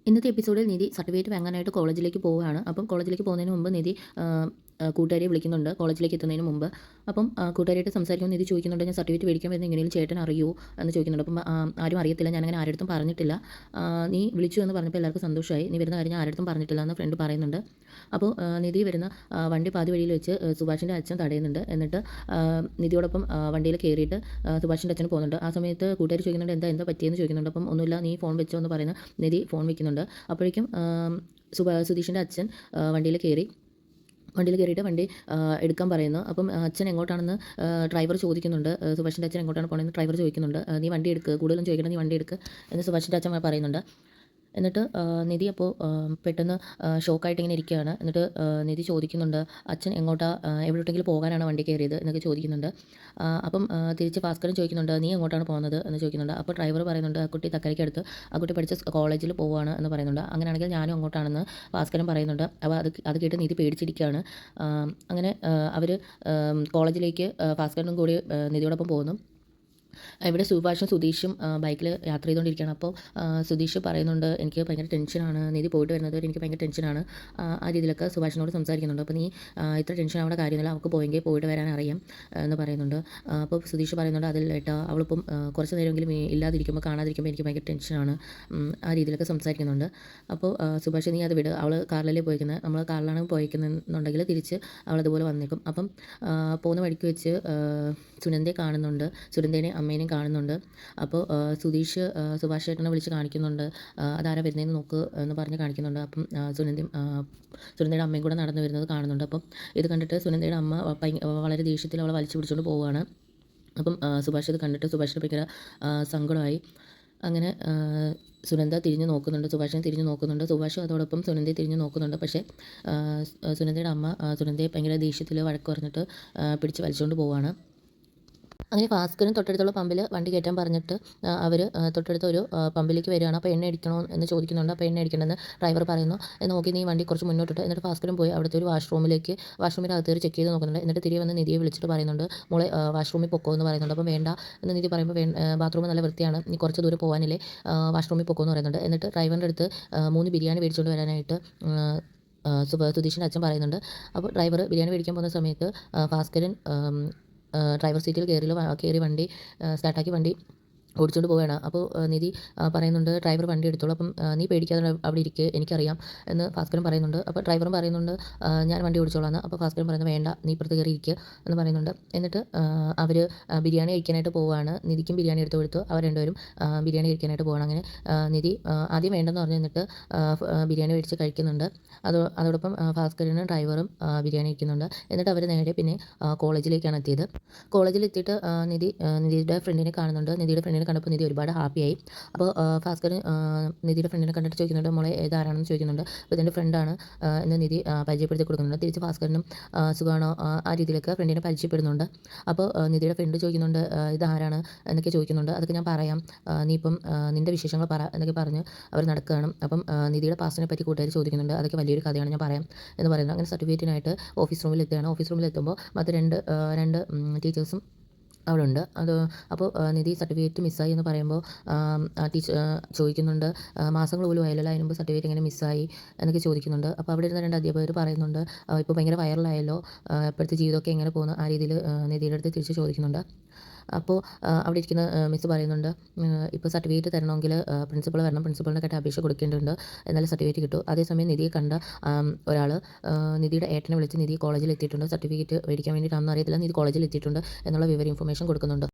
ഇന്നത്തെ എപ്പിസോഡിൽ നിധി സർട്ടിഫിക്കറ്റ് വാങ്ങാനായിട്ട് കോളേജിലേക്ക് പോവുകയാണ്. അപ്പം കോളേജിലേക്ക് പോകുന്നതിന് മുമ്പ് നിധി കൂട്ടുകാരിയെ വിളിക്കുന്നുണ്ട് കോളേജിലേക്ക് എത്തുന്നതിന് മുമ്പ്. അപ്പം കൂട്ടുകാരിയായിട്ട് സംസാരിക്കുമ്പോൾ നിധി ചോദിക്കുന്നുണ്ട്, ഞാൻ സർട്ടിഫിക്കറ്റ് മേടിക്കാൻ വരുന്ന എങ്ങനെയും ചേട്ടൻ അറിയുമോ എന്ന് ചോദിക്കുന്നുണ്ട്. അപ്പം ആരും അറിയത്തില്ല, ഞാനങ്ങനെ ആരുടെ പറഞ്ഞിട്ടില്ല. നീ വിളിച്ചു എന്ന് പറഞ്ഞപ്പോൾ എല്ലാവർക്കും സന്തോഷമായി. നീ വരുന്ന കാര്യം ഞാൻ ആരുടെ പറഞ്ഞിട്ടില്ല എന്ന് ഫ്രണ്ട് പറയുന്നുണ്ട്. അപ്പോൾ നിധി വരുന്ന വണ്ടി പാതി വഴിയിൽ വെച്ച് സുഭാഷിൻ്റെ അച്ഛൻ തടയുന്നുണ്ട്. എന്നിട്ട് നിധിയോടൊപ്പം വണ്ടിയിൽ കയറിയിട്ട് സുഭാഷിൻ്റെ അച്ഛൻ പോകുന്നുണ്ട്. ആ സമയത്ത് കൂട്ടുകാർ ചോദിക്കുന്നുണ്ട്, എന്താ പറ്റിയെന്ന് ചോദിക്കുന്നുണ്ട്. അപ്പം ഒന്നുമില്ല, നീ ഫോൺ വെച്ചോ എന്ന് പറയുന്ന നിധി ഫോൺ വെക്കുന്നുണ്ട്. അപ്പോഴേക്കും സുധീഷിൻ്റെ അച്ഛൻ വണ്ടിയിൽ കയറിയിട്ട് വണ്ടി എടുക്കാൻ പറയുന്നു. അപ്പം അച്ഛൻ എങ്ങോട്ടാണെന്ന് ഡ്രൈവർ ചോദിക്കുന്നുണ്ട്. സുഭാഷിൻ്റെ അച്ഛൻ എങ്ങോട്ടാണ് പോകുന്നതെന്ന് ഡ്രൈവർ ചോദിക്കുന്നുണ്ട്. നീ വണ്ടി എടുക്കുക, കൂടുതലും ചോദിക്കണം, നീ വണ്ടി എടുക്കുക എന്ന് സുഭാഷിൻ്റെ അച്ഛൻ പറയുന്നുണ്ട്. എന്നിട്ട് നിധി അപ്പോൾ പെട്ടെന്ന് ഷോക്കായിട്ട് ഇങ്ങനെ ഇരിക്കുകയാണ്. എന്നിട്ട് നിധി ചോദിക്കുന്നുണ്ട്, അച്ഛൻ എവിടോട്ടെങ്കിലും പോകാനാണ് വണ്ടി കയറിയത് എന്നൊക്കെ ചോദിക്കുന്നുണ്ട്. അപ്പം തിരിച്ച് ഭാസ്കരൻ ചോദിക്കുന്നുണ്ട്, നീ എങ്ങോട്ടാണ് പോകുന്നത് എന്ന് ചോദിക്കുന്നുണ്ട്. അപ്പോൾ ഡ്രൈവർ പറയുന്നുണ്ട്, ആ കുട്ടി തക്കരയ്ക്കടുത്ത് ആ കുട്ടി പഠിച്ച കോളേജിൽ പോവുകയാണ് എന്ന് പറയുന്നുണ്ട്. അങ്ങനെയാണെങ്കിൽ ഞാനും അങ്ങോട്ടാണെന്ന് ഭാസ്കരൻ പറയുന്നുണ്ട്. അപ്പോൾ അത് കേട്ട് നിധി പേടിച്ചിരിക്കുകയാണ്. അങ്ങനെ അവർ കോളേജിലേക്ക് ഭാസ്കരനും കൂടി നിധിയോടൊപ്പം പോകുന്നു. ഇവിടെ സുഭാഷും സുധീഷും ബൈക്കിൽ യാത്ര ചെയ്തുകൊണ്ടിരിക്കുകയാണ്. അപ്പോൾ സുധീഷ് പറയുന്നുണ്ട്, എനിക്ക് ഭയങ്കര ടെൻഷനാണ്, നിധി പോയിട്ട് വരുന്നത് വരെ എനിക്ക് ഭയങ്കര ടെൻഷനാണ്. ആ രീതിയിലൊക്കെ സുഭാഷിനോട് സംസാരിക്കുന്നുണ്ട്. അപ്പോൾ നീ ഇത്ര ടെൻഷൻ ആവേണ്ട കാര്യമില്ല, അവൾക്ക് പോയിട്ട് വരാൻ അറിയാം എന്ന് പറയുന്നുണ്ട്. അപ്പോൾ സുധീഷ് പറയുന്നുണ്ട്, അതിൽ ഏട്ടാ അവളിപ്പം കുറച്ച് നേരമെങ്കിലും ഇല്ലാതിരിക്കുമ്പോൾ കാണാതിരിക്കുമ്പോൾ എനിക്ക് ഭയങ്കര ടെൻഷനാണ്. ആ രീതിയിലൊക്കെ സംസാരിക്കുന്നുണ്ട്. അപ്പോൾ സുഭാഷ്, നീ അത് വിട്, അവൾ കാറിലല്ലേ പോയിരിക്കുന്നത്, നമ്മൾ കാറിലാണ് പോയിരിക്കുന്നുണ്ടെങ്കിൽ തിരിച്ച് അവളതുപോലെ വന്നേക്കും. അപ്പം പോകുന്ന വഴിക്ക് വെച്ച് സുനന്ദയെ കാണുന്നുണ്ട്, സുനന്ദേനെ അമ്മേനെയും കാണുന്നുണ്ട്. അപ്പോൾ സുഭാഷ് ചേട്ടനെ വിളിച്ച് കാണിക്കുന്നുണ്ട്, അതാരാ വരുന്നതെന്ന് നോക്ക് എന്ന് പറഞ്ഞ് കാണിക്കുന്നുണ്ട്. അപ്പം സുനന്ദയുടെ അമ്മയും കൂടെ നടന്നു വരുന്നത് കാണുന്നുണ്ട്. അപ്പം ഇത് കണ്ടിട്ട് സുനന്ദയുടെ അമ്മ വളരെ ദേഷ്യത്തിൽ അവളെ വലിച്ചു പിടിച്ചുകൊണ്ട് പോവുകയാണ്. അപ്പം സുഭാഷ് ഇത് കണ്ടിട്ട് സുഭാഷിന് ഭയങ്കര സങ്കടമായി. അങ്ങനെ സുനന്ദ തിരിഞ്ഞു നോക്കുന്നുണ്ട്, സുഭാഷിനെ തിരിഞ്ഞു നോക്കുന്നുണ്ട്. സുഭാഷ് അതോടൊപ്പം സുനന്ദയെ തിരിഞ്ഞു നോക്കുന്നുണ്ട്. പക്ഷേ സുനന്ദയുടെ അമ്മ സുനന്ദയെ ഭയങ്കര ദേഷ്യത്തിൽ വഴക്ക് പറഞ്ഞിട്ട് പിടിച്ച് വലിച്ചുകൊണ്ട് പോവുകയാണ്. അങ്ങനെ ഭാസ്കരൻ തൊട്ടടുത്തുള്ള പമ്പിൽ വണ്ടി കയറ്റാൻ പറഞ്ഞിട്ട് അവർ തൊട്ടടുത്ത ഒരു പമ്പിലേക്ക് വരികയാണ്. അപ്പോൾ എണ്ണ അടിക്കണോ എന്ന് ചോദിക്കുന്നുണ്ട്. അപ്പോൾ എണ്ണ അടിക്കണമെന്ന് ഡ്രൈവർ പറയുന്നു. നോക്കി നീ വണ്ടി കുറച്ച് മുന്നോട്ടിട്ട്. എന്നിട്ട് ഭാസ്കരൻ പോയി അവിടുത്തെ ഒരു വാഷ്റൂമിൻ്റെ അകത്ത് കയറി ചെക്ക് ചെയ്ത് നോക്കുന്നുണ്ട്. എന്നിട്ട് തിരികെ വന്ന് നിധിയെ വിളിച്ചിട്ട് പറയുന്നുണ്ട്, മോളെ വാഷ്റൂമിൽ പൊക്കോ എന്ന് പറയുന്നുണ്ട്. അപ്പം വേണ്ട എന്ന് നിധി പറയുമ്പോൾ ബാത്റൂം നല്ല വൃത്തിയാണ്, നീ കുറച്ച് ദൂരം പോകാനില്ലേ, വാഷ്റൂമിൽ പൊക്കോ എന്ന് പറയുന്നുണ്ട്. എന്നിട്ട് ഡ്രൈവറിൻ്റെ അടുത്ത് 3 ബിരിയാണി മേടിച്ചുകൊണ്ട് വരാനായിട്ട് സുധീഷിൻ്റെ അച്ഛൻ പറയുന്നുണ്ട്. അപ്പോൾ ഡ്രൈവർ ബിരിയാണി മേടിക്കാൻ പോകുന്ന സമയത്ത് ഭാസ്കരൻ ഡ്രൈവർ സീറ്റിൽ കയറി വണ്ടി സ്റ്റാർട്ടാക്കി വണ്ടി ഓടിച്ചുകൊണ്ട് പോവുകയാണ്. അപ്പോൾ നിധി പറയുന്നുണ്ട്, ഡ്രൈവർ വണ്ടി എടുത്തോളൂ, അപ്പം നീ പേടിക്കാതെ അവിടെ ഇരിക്കുക, എനിക്കറിയാം എന്ന് ഭാസ്കരൻ പറയുന്നുണ്ട്. അപ്പോൾ ഡ്രൈവറും പറയുന്നുണ്ട്, ഞാൻ വണ്ടി ഓടിച്ചോളാം. അപ്പോൾ ഭാസ്കരൻ പറയുന്നത്, വേണ്ട, നീ ഇപ്പുറത്ത് കയറി ഇരിക്കുക എന്ന് പറയുന്നുണ്ട്. എന്നിട്ട് അവർ ബിരിയാണി കഴിക്കാനായിട്ട് പോവുകയാണ്. നിധിക്കും ബിരിയാണി എടുത്ത് കൊടുത്തു. അവർ രണ്ടുപേരും ബിരിയാണി കഴിക്കാനായിട്ട് പോവുകയാണ്. അങ്ങനെ നിധി ആദ്യം വേണ്ടെന്ന് പറഞ്ഞു നിന്നിട്ട് ബിരിയാണി മേടിച്ച് കഴിക്കുന്നുണ്ട്. അതോടൊപ്പം ഭാസ്കരനും ഡ്രൈവറും ബിരിയാണി കഴിക്കുന്നുണ്ട്. എന്നിട്ട് അവർ നേരെ പിന്നെ കോളേജിലേക്കാണ് എത്തിയത്. കോളേജിലെത്തിയിട്ട് നിധിയുടെ ഫ്രണ്ടിനെ കാണുന്നുണ്ട്. നിധിയുടെ ഫ്രണ്ടിനെ കണ്ടപ്പോൾ നിധി ഒരുപാട് ഹാപ്പിയായി. അപ്പോൾ ഭാസ്കരൻ നിധിയുടെ ഫ്രണ്ടിനെ കണ്ടിട്ട് ചോദിക്കുന്നുണ്ട്, മോളെ ഇതാരാണെന്ന് ചോദിക്കുന്നുണ്ട്. അപ്പോൾ ഇതിൻ്റെ ഫ്രണ്ടാണ് എന്ന് നിധി പരിചയപ്പെടുത്തി കൊടുക്കുന്നുണ്ട്. തിരിച്ച് ഭാസ്കരനും സുഖമാണോ ആ രീതിയിലൊക്കെ ഫ്രണ്ടിനെ പരിചയപ്പെടുന്നുണ്ട്. അപ്പോൾ നിധിയുടെ ഫ്രണ്ട് ചോദിക്കുന്നുണ്ട്, ഇതാരാണ് എന്നൊക്കെ ചോദിക്കുന്നുണ്ട്. അതൊക്കെ ഞാൻ പറയാം, നീ ഇപ്പം നിൻ്റെ വിശേഷങ്ങൾ പറ എന്നൊക്കെ പറഞ്ഞ് അവർ നടക്കുകയാണ്. അപ്പം നിധിയുടെ പാസ്റ്റിനെ പറ്റി കൂട്ടുകാർ ചോദിക്കുന്നുണ്ട്. അതൊക്കെ വലിയൊരു കഥയാണ്, ഞാൻ പറയാം എന്ന് പറയുന്നത്. അങ്ങനെ സർട്ടിഫിക്കറ്റിനായിട്ട് ഓഫീസ് റൂമിൽ എത്തുകയാണ്. ഓഫീസ് റൂമിൽ എത്തുമ്പോൾ മറ്റ് രണ്ട് ടീച്ചേഴ്സും അവിടെ ഉണ്ട്. അപ്പോൾ നിധി സർട്ടിഫിക്കറ്റ് മിസ്സായി എന്ന് പറയുമ്പോൾ ടീച്ചർ ചോദിക്കുന്നുണ്ട്, മാസങ്ങൾ പോലും ആയല്ലോ, അതിന് മുമ്പ് സർട്ടിഫിക്കറ്റ് എങ്ങനെ മിസ്സായി എന്നൊക്കെ ചോദിക്കുന്നുണ്ട്. അപ്പോൾ അവിടെ ഇരുന്ന 2 അധ്യാപകർ പറയുന്നുണ്ട്, ഇപ്പോൾ ഭയങ്കര വൈറലായല്ലോ, ഇപ്പോഴത്തെ ജീവിതമൊക്കെ എങ്ങനെ പോകുന്നു, ആ രീതിയിൽ നിധിയുടെ അടുത്ത് തിരിച്ച് ചോദിക്കുന്നുണ്ട്. അപ്പോൾ അവിടെ ഇരിക്കുന്ന മിസ്സ് പറയുന്നുണ്ട്, ഇപ്പോൾ സർട്ടിഫിക്കറ്റ് തരണമെങ്കിൽ പ്രിൻസിപ്പൾ വരണം, പ്രിൻസിപ്പളിനെ കണ്ട് അപേക്ഷ കൊടുക്കേണ്ടതുണ്ട്, എന്നാലും സർട്ടിഫിക്കറ്റ് കിട്ടും. അതേസമയം നിധിയെ കണ്ട ഒരാൾ നിധിയുടെ ഏട്ടനെ വിളിച്ച് നിധി കോളേജിൽ എത്തിയിട്ടുണ്ട്, സർട്ടിഫിക്കറ്റ് മേടിക്കാൻ വേണ്ടിയിട്ടാണെന്ന് അറിയത്തില്ല, നിധി കോളേജിൽ എത്തിയിട്ടുണ്ട് എന്നുള്ള ഇൻഫർമേഷൻ കൊടുക്കുന്നുണ്ട്.